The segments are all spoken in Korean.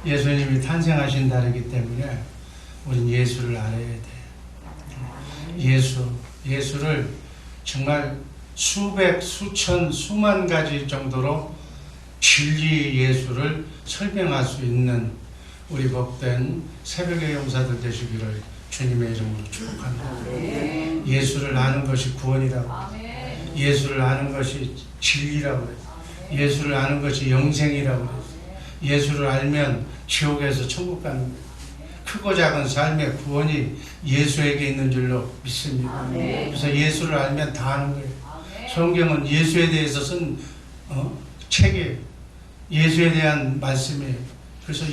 예수님이 탄생하신 달이기 때문에 우린 예수를 알아야 돼. 예수를 정말 수백, 수천, 수만 가지 정도로 진리 예수를 설명할 수 있는 우리 복된 새벽의 용사들 되시기를 주님의 이름으로 축복합니다. 예수를 아는 것이 구원이라고, 예수를 아는 것이 진리라고 그래요. 예수를 아는 것이 영생이라고 그래요. 예수를 알면 지옥에서 천국 가는 거예요. 크고 작은 삶의 구원이 예수에게 있는 줄로 믿습니다. 그래서 예수를 알면 다 아는 거예요. 성경은 예수에 대해서 쓴 책이에요. 예수에 대한 말씀이에요. 그래서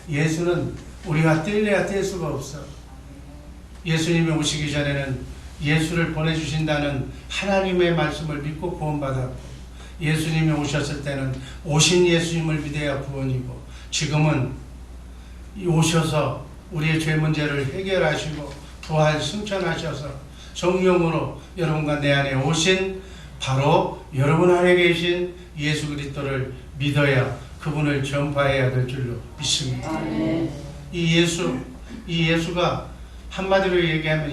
예수는 우리가 뗄래야 뗄 수가 없어. 예수님이 오시기 전에는 예수를 보내주신다는 하나님의 말씀을 믿고 구원받았고, 예수님이 오셨을 때는 오신 예수님을 믿어야 구원이고, 지금은 오셔서 우리의 죄 문제를 해결하시고 부활 승천하셔서 성령으로 여러분과 내 안에 오신 바로 여러분 안에 계신 예수 그리스도를 믿어야 그분을 전파해야 될 줄로 믿습니다. 이 예수가 한마디로 얘기하면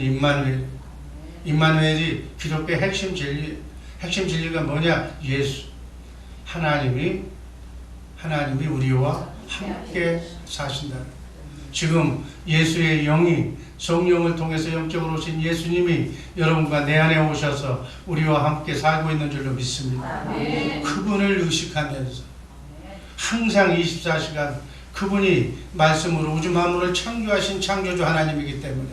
임마누엘이 기독교의 핵심 진리가 뭐냐? 예수. 하나님이 우리와 함께 사신다. 지금 예수의 영이 성령을 통해서 영적으로 오신 예수님이 여러분과 내 안에 오셔서 우리와 함께 살고 있는 줄로 믿습니다. 그분을 의식하면서 항상 24시간 그분이 말씀으로 우주 만물을 창조하신 창조주 하나님이기 때문에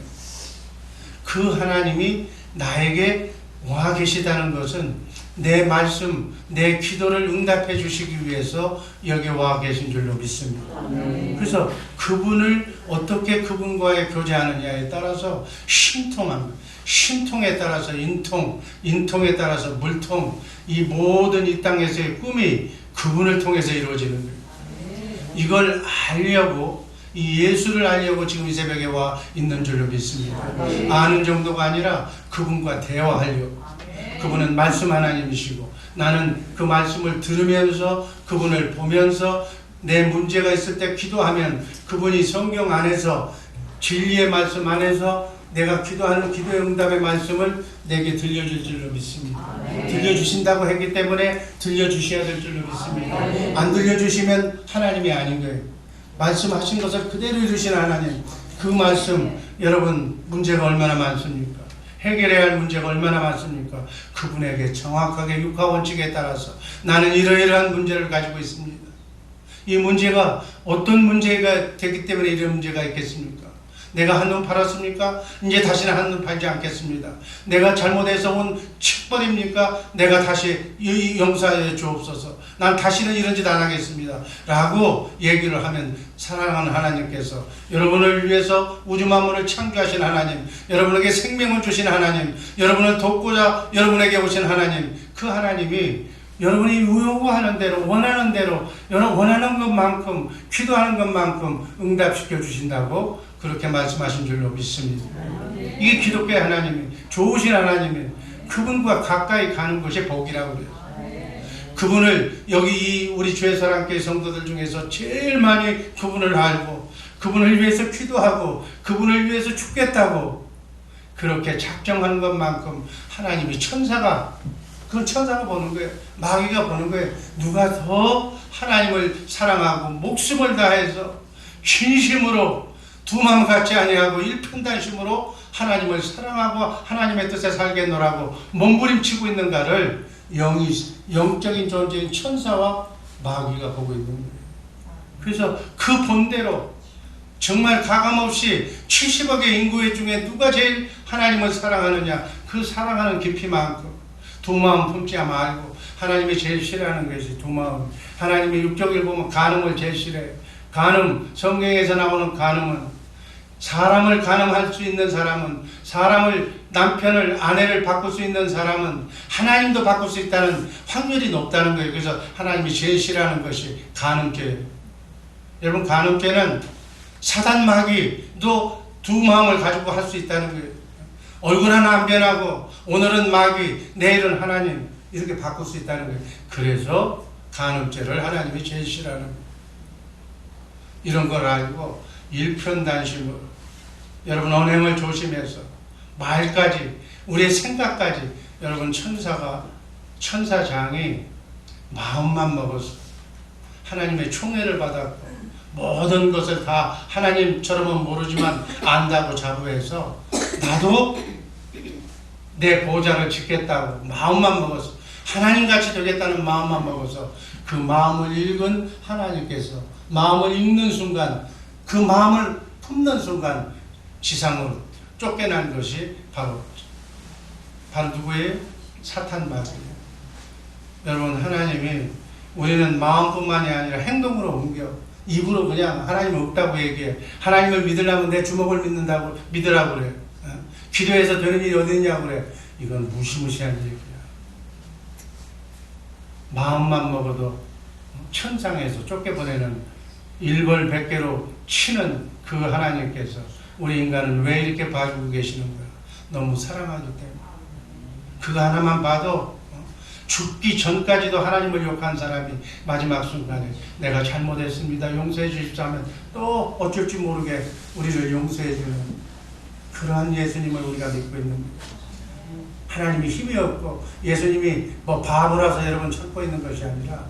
그 하나님이 나에게 와 계시다는 것은 내 말씀, 내 기도를 응답해 주시기 위해서 여기 와 계신 줄로 믿습니다. 그래서 그분을 어떻게 그분과의 교제하느냐에 따라서 신통에 따라서 인통에 따라서 물통, 이 모든 이 땅에서의 꿈이 그분을 통해서 이루어지는 거예요. 이걸 알려고, 이 예수를 알려고 지금 이 새벽에 와 있는 줄로 믿습니다. 아는 정도가 아니라 그분과 대화하려고. 그분은 말씀 하나님이시고 나는 그 말씀을 들으면서 그분을 보면서 내 문제가 있을 때 기도하면 그분이 성경 안에서 진리의 말씀 안에서 내가 기도하는 기도의 응답의 말씀을 내게 들려줄 줄로 믿습니다. 들려주신다고 했기 때문에 들려주셔야 될 줄로 믿습니다. 안 들려주시면 하나님이 아닌 거예요. 말씀하신 것을 그대로 이루신 하나님, 그 말씀, 여러분 문제가 얼마나 많습니까? 해결해야 할 문제가 얼마나 많습니까? 그분에게 정확하게 육하원칙에 따라서 나는 이러이러한 문제를 가지고 있습니다. 이 문제가 어떤 문제가 되기 때문에 이런 문제가 있겠습니까? 내가 한눈 팔았습니까? 이제 다시는 한눈 팔지 않겠습니다. 내가 잘못해서 온 책벌입니까? 내가 다시 용서해 주옵소서. 난 다시는 이런 짓 안 하겠습니다. 라고 얘기를 하면 사랑하는 하나님께서 여러분을 위해서 우주 만물을 창조하신 하나님, 여러분에게 생명을 주신 하나님, 여러분을 돕고자 여러분에게 오신 하나님, 그 하나님이 여러분이 요구하는 대로, 원하는 대로, 여러분 원하는 것만큼, 기도하는 것만큼 응답시켜 주신다고 그렇게 말씀하신 줄로 믿습니다. 이게 기독교의 하나님이, 좋으신 하나님이, 그분과 가까이 가는 것이 복이라고 그래요. 그분을, 여기 우리 주의사랑교회 성도들 중에서 제일 많이 그분을 알고 그분을 위해서 기도하고 그분을 위해서 죽겠다고 그렇게 작정하는 것만큼 하나님이 그건 천사가 보는 거예요. 마귀가 보는 거예요. 누가 더 하나님을 사랑하고 목숨을 다해서 진심으로 두 마음 같지 아니하고 일편단심으로 하나님을 사랑하고 하나님의 뜻에 살겠노라고 몸부림치고 있는가를 영적인 존재인 천사와 마귀가 보고 있는 거예요. 그래서 그 본대로 정말 가감없이 70억의 인구 중에 누가 제일 하나님을 사랑하느냐, 그 사랑하는 깊이만큼 두 마음 품지 말고 하나님이 제일 싫어하는 것이 두 마음. 하나님이 육적을 보면 간음을 제일 싫어해요. 간음, 성경에서 나오는 간음은 사람을 간음할 수 있는 사람은, 남편을, 아내를 바꿀 수 있는 사람은 하나님도 바꿀 수 있다는 확률이 높다는 거예요. 그래서 하나님이 제일 싫어하는 것이 간음죄예요. 여러분, 간음죄는 사단 마귀도 두 마음을 가지고 할 수 있다는 거예요. 얼굴 하나 안 변하고 오늘은 마귀, 내일은 하나님, 이렇게 바꿀 수 있다는 거예요. 그래서 간음죄를 하나님이 제일 싫어하는 거예요. 이런 걸 알고 일편단심으로 여러분 언행을 조심해서 말까지 우리의 생각까지 여러분 천사장이 마음만 먹어서 하나님의 총애를 받았고 모든 것을 다 하나님처럼은 모르지만 안다고 자부해서 나도 내 보좌를 짓겠다고 마음만 먹어서 하나님같이 되겠다는 마음만 먹어서 그 마음을 읽은 하나님께서 마음을 읽는 순간 그 마음을 품는 순간 지상으로 쫓겨난 것이 바로 누구예요? 사탄 마귀예요. 여러분 하나님이 우리는 마음뿐만이 아니라 행동으로 옮겨 입으로 그냥 하나님 없다고 얘기해. 하나님을 믿으려면 내 주먹을 믿는다고 믿으라고 그래. 기도해서 되는 일이 어디 있냐고 그래. 이건 무시무시한 얘기야. 마음만 먹어도 천상에서 쫓겨보내는 일벌백계로 치는 그 하나님께서 우리 인간을 왜 이렇게 봐주고 계시는 거야? 너무 사랑하기 때문에. 그거 하나만 봐도 죽기 전까지도 하나님을 욕한 사람이 마지막 순간에 내가 잘못했습니다. 용서해 주십사 하면 또 어쩔 줄 모르게 우리를 용서해 주는 그러한 예수님을 우리가 믿고 있는 거예요. 하나님이 힘이 없고 예수님이 뭐 바보라서 여러분 참고 있는 것이 아니라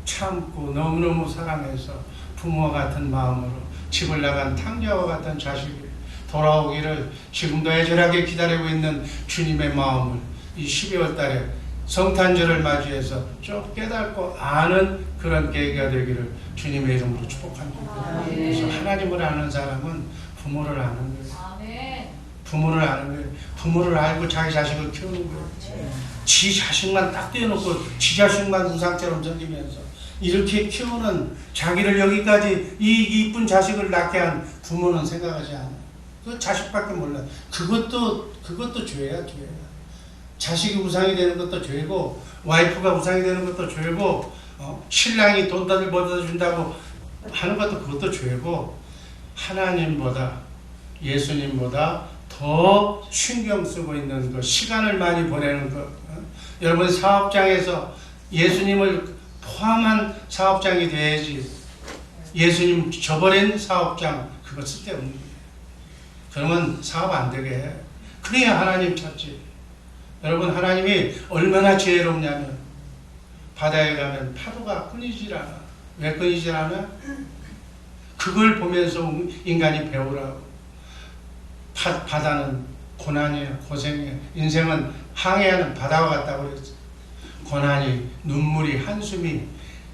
참고 너무너무 사랑해서 부모와 같은 마음으로 집을 나간 탕자와 같은 자식이 돌아오기를 지금도 애절하게 기다리고 있는 주님의 마음을 이 12월 달에 성탄절을 맞이해서 좀 깨닫고 아는 그런 계기가 되기를 주님의 이름으로 축복합니다. 그래서 하나님을 아는 사람은 부모를 아는 거예요. 부모를 아는 거예요. 부모를 알고 자기 자식을 키우는 거예요. 지 자식만 딱 떼어놓고 지 자식만 우상처럼 섬기면서 이렇게 키우는 자기를 여기까지 이 이쁜 자식을 낳게 한 부모는 생각하지 않아요. 그 자식밖에 몰라. 그것도 죄야, 죄야. 자식이 우상이 되는 것도 죄고 와이프가 우상이 되는 것도 죄고 신랑이 돈을 벌어준다고 하는 것도 그것도 죄고 하나님보다 예수님보다 더 신경 쓰고 있는 것, 시간을 많이 보내는 것. 여러분 사업장에서 예수님을 포함한 사업장이 돼야지. 예수님 저버린 사업장 그거 쓸데없는 거예요. 그러면 사업 안 되게 해. 그래야 하나님 찾지. 여러분 하나님이 얼마나 지혜롭냐면 바다에 가면 파도가 끊이질 않아. 왜 끊이질 않아? 그걸 보면서 인간이 배우라고. 바다는 고난이에요. 고생이에요. 인생은 항해하는 바다와 같다고 그랬어. 고난이 눈물이 한숨이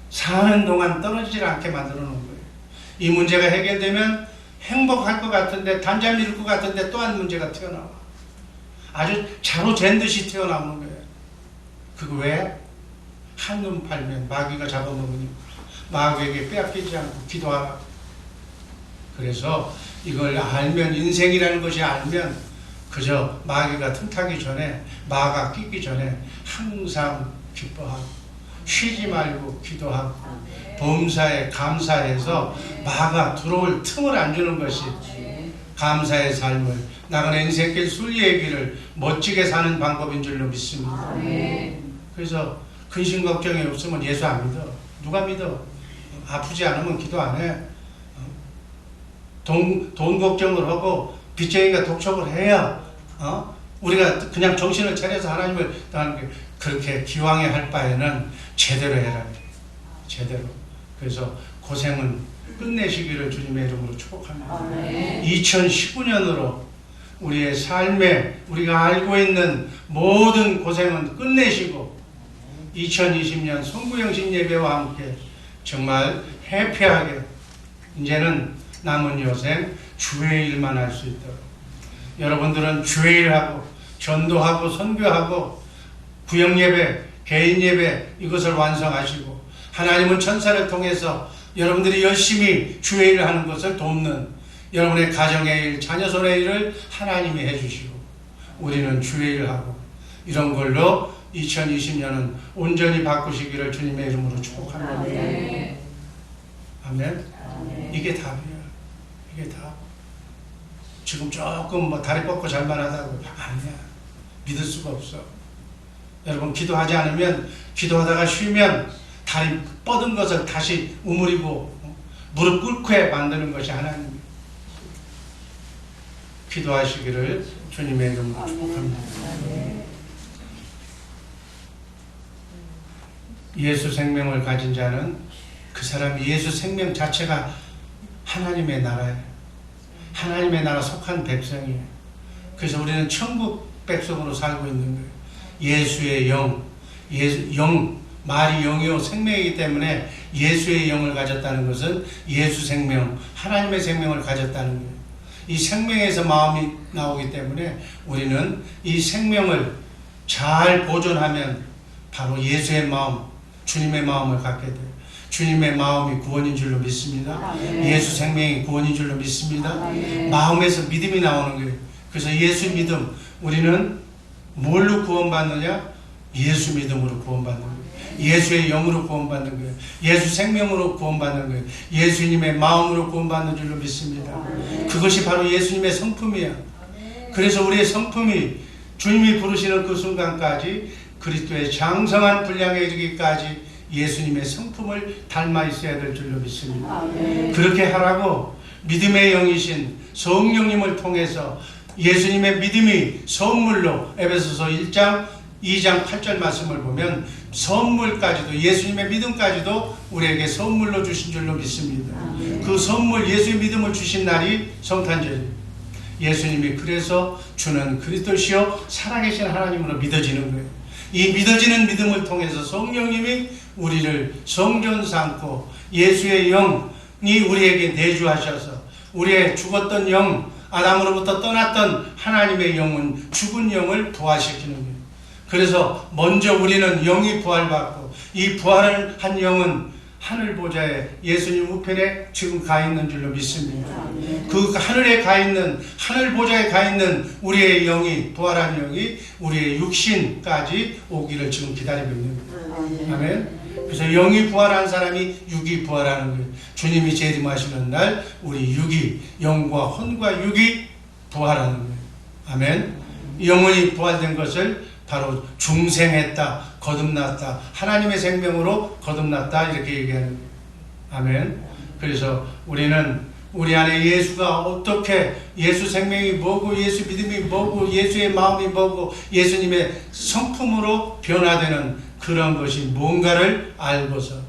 사는 동안 떨어지질 않게 만들어 놓은 거예요. 이 문제가 해결되면 행복할 것 같은데 단잠 이룰 것 같은데 또 한 문제가 튀어나와. 아주 자로 잰 듯이 튀어나오는 거예요. 그거 왜? 한눈 팔면 마귀가 잡아먹으니까 마귀에게 빼앗기지 않고 기도하라. 그래서 이걸 알면 인생이라는 것이 알면 그저 마귀가 틈타기 전에 마가 끼기 전에 항상 기뻐하고 쉬지 말고 기도하고 범사에 감사해서 마가 들어올 틈을 안 주는 것이 감사의 삶을 나그네 인생길 순리의 길을 멋지게 사는 방법인 줄로 믿습니다. 그래서 근심 걱정이 없으면 예수 안 믿어. 누가 믿어? 아프지 않으면 기도 안 해. 돈 걱정을 하고 빚쟁이가 독촉을 해야 우리가 그냥 정신을 차려서 하나님을 따르는 게 그렇게 기왕에 할 바에는 제대로 해라. 제대로. 그래서 고생은 끝내시기를 주님의 이름으로 축복합니다. 2019년으로 우리의 삶에 우리가 알고 있는 모든 고생은 끝내시고 2020년 송구영신 예배와 함께 정말 해피하게 이제는 남은 여생 주의 일만 할 수 있도록 여러분들은 주의 일하고 전도하고 선교하고 구역예배, 개인예배 이것을 완성하시고 하나님은 천사를 통해서 여러분들이 열심히 주의 일을 하는 것을 돕는 여러분의 가정의 일, 자녀 손의 일을 하나님이 해주시고 우리는 주의 일을 하고 이런 걸로 2020년은 온전히 바꾸시기를 주님의 이름으로 축복합니다. 아멘. 이게 답이야. 이게 답. 지금 조금 뭐 다리 뻗고 잘만 하다고 아니야. 믿을 수가 없어. 여러분 기도하지 않으면 기도하다가 쉬면 다리 뻗은 것을 다시 우물이고 무릎 꿇게 만드는 것이 하나님입니다. 기도하시기를 주님의 이름으로 축복합니다. 예수 생명을 가진 자는 그 사람이 예수 생명 자체가 하나님의 나라예요. 하나님의 나라 속한 백성이에요. 그래서 우리는 천국 백성으로 살고 있는 거예요. 예수의 영, 말이 영이요 생명이기 때문에 예수의 영을 가졌다는 것은 예수 생명, 하나님의 생명을 가졌다는 거예요. 이 생명에서 마음이 나오기 때문에 우리는 이 생명을 잘 보존하면 바로 예수의 마음, 주님의 마음을 갖게 돼요. 주님의 마음이 구원인 줄로 믿습니다. 예수 생명이 구원인 줄로 믿습니다. 마음에서 믿음이 나오는 거예요. 그래서 예수 믿음, 우리는 뭘로 구원받느냐? 예수 믿음으로 구원받는 거예요. 예수의 영으로 구원받는 거예요. 예수 생명으로 구원받는 거예요. 예수님의 마음으로 구원받는 줄로 믿습니다. 그것이 바로 예수님의 성품이야. 그래서 우리의 성품이 주님이 부르시는 그 순간까지 그리스도의 장성한 분량에 이르기까지 예수님의 성품을 닮아 있어야 될 줄로 믿습니다. 그렇게 하라고 믿음의 영이신 성령님을 통해서 예수님의 믿음이 선물로, 에베소서 1장 2장 8절 말씀을 보면 선물까지도, 예수님의 믿음까지도 우리에게 선물로 주신 줄로 믿습니다. 그 선물, 예수의 믿음을 주신 날이 성탄절이에요. 예수님이 그래서 주는 그리스도시요 살아계신 하나님으로 믿어지는 거예요. 이 믿어지는 믿음을 통해서 성령님이 우리를 성전 삼고 예수의 영이 우리에게 내주하셔서 우리의 죽었던 영, 아담으로부터 떠났던 하나님의 영은 죽은 영을 부활시키는 거예요. 그래서 먼저 우리는 영이 부활받고 이 부활을 한 영은 하늘 보좌에 예수님 우편에 지금 가 있는 줄로 믿습니다. 그 하늘에 가 있는, 하늘 보좌에 가 있는 우리의 영이, 부활한 영이 우리의 육신까지 오기를 지금 기다리고 있는 거예요. 아멘. 그래서 영이 부활한 사람이 육이 부활하는 거예요. 주님이 재림하시는 날 우리 육이, 영과 혼과 육이 부활하는 거예요. 아멘. 영혼이 부활된 것을 바로 중생했다, 거듭났다, 하나님의 생명으로 거듭났다 이렇게 얘기하는 거예요. 아멘. 그래서 우리는 우리 안에 예수가 어떻게, 예수 생명이 뭐고 예수 믿음이 뭐고 예수의 마음이 뭐고 예수님의 성품으로 변화되는 그런 것이 뭔가를 알고서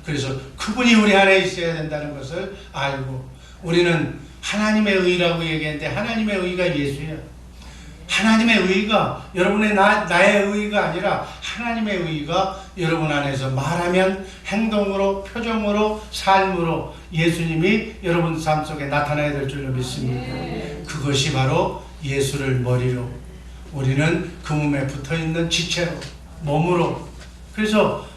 그래서 그분이 우리 안에 있어야 된다는 것을 알고, 우리는 하나님의 의라고 얘기했는데 하나님의 의가 예수야. 하나님의 의가 여러분의 나의 의가 아니라 하나님의 의가 여러분 안에서 말하면 행동으로, 표정으로, 삶으로 예수님이 여러분 삶 속에 나타나야 될 줄로 믿습니다. 그것이 바로 예수를 머리로, 우리는 그 몸에 붙어있는 지체로, 몸으로. 그래서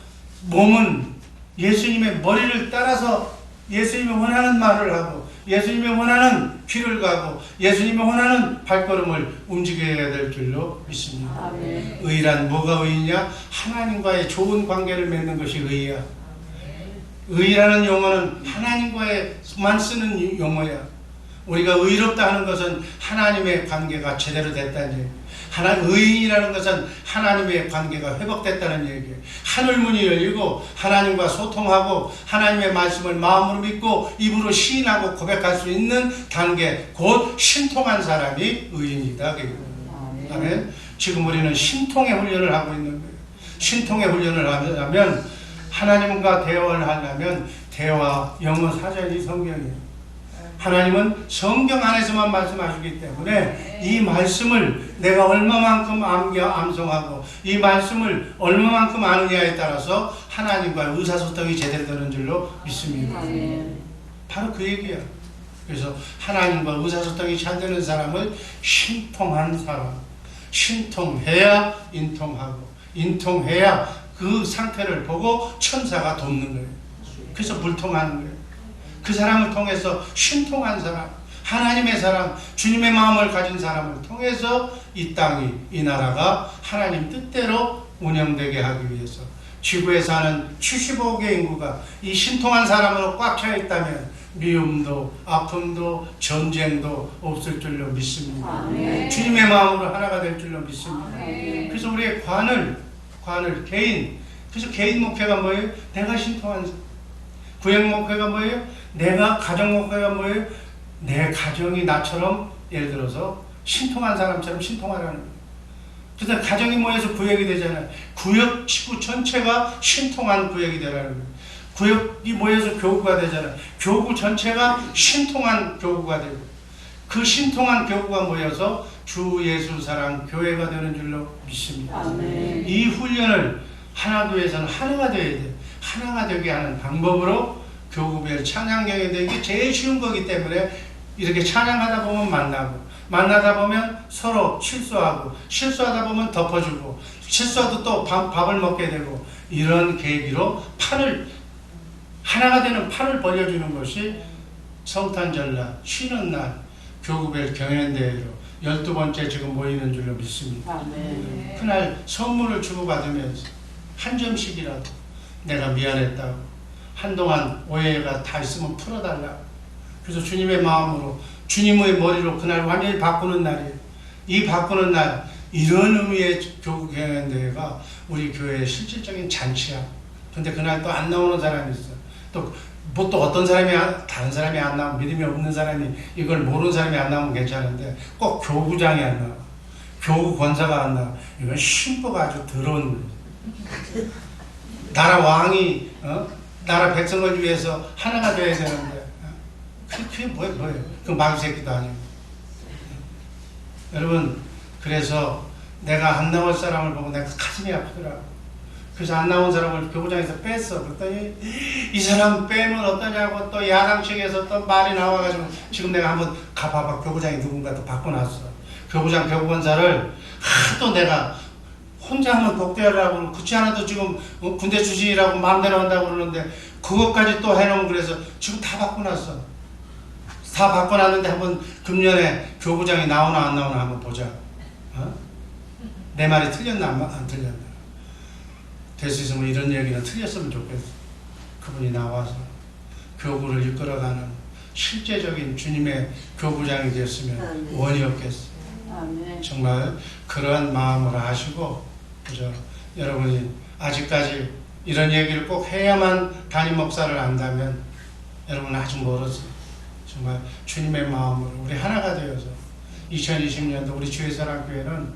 몸은 예수님의 머리를 따라서 예수님이 원하는 말을 하고 예수님이 원하는 길을 가고 예수님이 원하는 발걸음을 움직여야 될 줄로 믿습니다. 아멘. 의란 뭐가 의냐? 하나님과의 좋은 관계를 맺는 것이 의야. 의라는 용어는 하나님과에만 쓰는 용어야. 우리가 의롭다 하는 것은 하나님의 관계가 제대로 됐다는 얘기예요. 의인이라는 것은 하나님의 관계가 회복됐다는 얘기예요. 하늘문이 열리고 하나님과 소통하고 하나님의 말씀을 마음으로 믿고 입으로 시인하고 고백할 수 있는 단계, 곧 신통한 사람이 의인이다. 아멘. 지금 우리는 신통의 훈련을 하고 있는 거예요. 신통의 훈련을 하려면, 하나님과 대화를 하려면 대화, 영어, 사전이 성경이에요. 하나님은 성경 안에서만 말씀하시기 때문에 이 말씀을 내가 얼마만큼 암송하고 이 말씀을 얼마만큼 아느냐에 따라서 하나님과 의사소통이 제대로 되는 줄로 믿습니다. 바로 그 얘기야. 그래서 하나님과 의사소통이 잘 되는 사람을 신통한 사람, 신통해야 인통하고 인통해야 그 상태를 보고 천사가 돕는 거예요. 그래서 불통하는 거예요. 그 사람을 통해서 신통한 사람, 하나님의 사람, 주님의 마음을 가진 사람을 통해서 이 땅이, 이 나라가 하나님 뜻대로 운영되게 하기 위해서 지구에 사는 75억의 인구가 이 신통한 사람으로 꽉 차 있다면 미움도 아픔도 전쟁도 없을 줄로 믿습니다. 아멘. 주님의 마음으로 하나가 될 줄로 믿습니다. 아멘. 그래서 우리의 관을 개인, 그래서 개인 목표가 뭐예요? 내가 신통한 사람. 구역 목회가 뭐예요? 내가 가정 목회가 뭐예요? 내 가정이 나처럼 예를 들어서 신통한 사람처럼 신통하라는 거예요. 그래서 가정이 모여서 구역이 되잖아요. 구역 식구 전체가 신통한 구역이 되라는 거예요. 구역이 모여서 교구가 되잖아요. 교구 전체가 신통한 교구가 되고, 그 신통한 교구가 모여서 주 예수 사랑 교회가 되는 줄로 믿습니다. 아멘. 이 훈련을 하나교회에서는 하나가 되어야 돼요. 하나가 되게 하는 방법으로 교구별 찬양경이 되기 제일 쉬운 거기 때문에 이렇게 찬양하다 보면 만나다 보면 서로 실수하다 보면 덮어주고, 실수하도 또 밥을 먹게 되고, 이런 계기로 하나가 되는 판을 벌여주는 것이 성탄절날 쉬는 날 교구별 경연대회로 12번째 지금 모이는 줄로 믿습니다. 아멘. 그날 선물을 주고받으면서 한 점씩이라도 내가 미안했다고, 한동안 오해가 다 있으면 풀어달라고, 그래서 주님의 마음으로 주님의 머리로 그날 완전히 바꾸는 날이에요. 이 바꾸는 날, 이런 의미의 교구 경연대회가 우리 교회의 실질적인 잔치야. 근데 그날 또 안 나오는 사람이 있어. 또 어떤 사람이, 다른 사람이 안 나오면, 믿음이 없는 사람이, 이걸 모르는 사람이 안 나오면 괜찮은데 꼭 교구장이 안 나와. 교구 권사가 안 나와. 이건 신부가 아주 더러운 거예요. 나라 왕이 나라 백성을 위해서 하나가 되어야 되는데 그게 뭐예요? 그 마귀새끼도 아니고. 여러분, 그래서 내가 안 나올 사람을 보고 내가 가슴이 아프더라고. 그래서 안 나온 사람을 교구장에서 뺐어. 그랬더니 이 사람 빼면 어떠냐고 또 야당 측에서 또 말이 나와가지고 지금 내가 한번 가봐봐. 교구장이 누군가 또 바꿔놨어. 교구장 교구권사를 하도 내가 혼자 하면 독대하라고, 그렇지 않아도 지금 군대 출신이라고 마음대로 한다고 그러는데 그것까지 또 해놓으면, 그래서 지금 다 바꿔놨어. 다 바꿔놨는데 한번 금년에 교구장이 나오나 안 나오나 한번 보자. 내 말이 틀렸나 안 틀렸나. 될 수 있으면 이런 얘기는 틀렸으면 좋겠어. 그분이 나와서 교구를 이끌어가는 실제적인 주님의 교구장이 됐으면 원이 없겠어. 정말 그러한 마음으로 하시고, 그죠? 여러분이 아직까지 이런 얘기를 꼭 해야만 담임 목사를 안다면 여러분은 아직 멀었어요. 정말 주님의 마음으로 우리 하나가 되어서 2020년도 우리 주의사랑교회는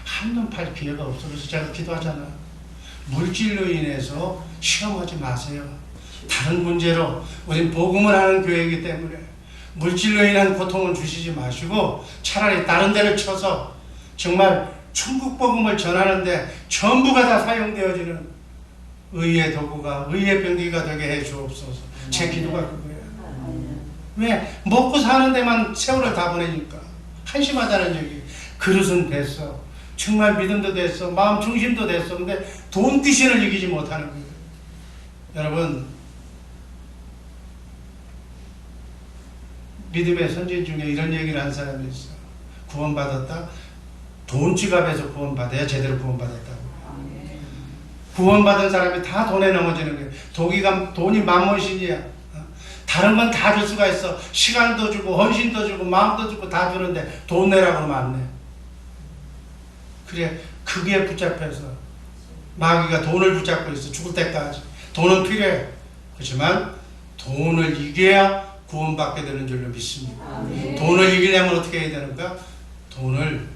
한눈 팔 기회가 없어. 그래서 제가 기도하잖아. 물질로 인해서 시험하지 마세요. 다른 문제로 우린 복음을 하는 교회이기 때문에 물질로 인한 고통을 주시지 마시고 차라리 다른 데를 쳐서 정말 천국 복음을 전하는데 전부가 다 사용되어지는 의의 도구가, 의의 병기가 되게 해 주옵소서. 제 기도가 그거예요. 왜? 먹고 사는 데만 세월을 다 보내니까 한심하다는 얘기. 그릇은 됐어. 정말 믿음도 됐어. 마음 중심도 됐어. 근데 돈 귀신을 이기지 못하는 거예요. 여러분, 믿음의 선진 중에 이런 얘기를 한 사람이 있어. 구원받았다? 돈 지갑에서 구원받아야 제대로 구원받았다고. 구원받은 사람이 다 돈에 넘어지는 거예요. 돈이 만몬신이야. 다른 건 다 줄 수가 있어. 시간도 주고 헌신도 주고 마음도 주고 다 주는데 돈 내라고 하면 안 내. 그래, 그게 붙잡혀서 마귀가 돈을 붙잡고 있어. 죽을 때까지. 돈은 필요해. 그렇지만 돈을 이겨야 구원받게 되는 줄로 믿습니다. 돈을 이기려면 어떻게 해야 되는가? 돈을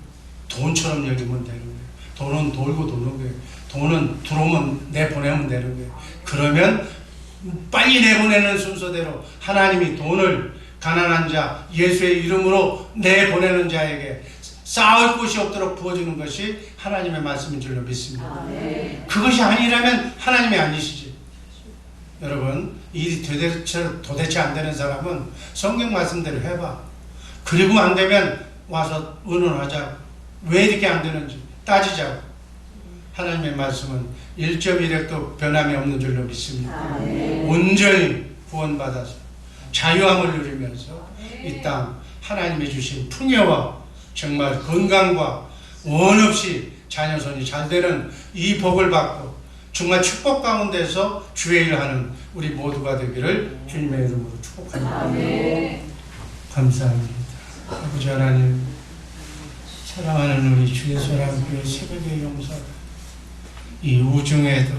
돈처럼 여기면 되는 거예요. 돈은 돌고 도는 거예요. 돈은 들어오면 내보내면 되는 거예요. 그러면 빨리 내보내는 순서대로 하나님이 돈을 가난한 자, 예수의 이름으로 내보내는 자에게 쌓을 곳이 없도록 부어주는 것이 하나님의 말씀인 줄로 믿습니다. 그것이 아니라면 하나님이 아니시지. 여러분, 일이 도대체 안 되는 사람은 성경 말씀대로 해봐. 그리고 안 되면 와서 의논하자. 왜 이렇게 안 되는지 따지자고. 하나님의 말씀은 1.1핵도 변함이 없는 줄로 믿습니다. 온전히 구원받아서 자유함을 누리면서 이 땅 하나님이 주신 풍요와 정말 건강과 원 없이 자녀손이 잘 되는 이 복을 받고 정말 축복 가운데서 주의 일을 하는 우리 모두가 되기를 주님의 이름으로 축복합니다. 감사합니다. 아버지 하나님, 사랑하는 우리 주의 사랑교회 새벽의 용사, 이 우중에도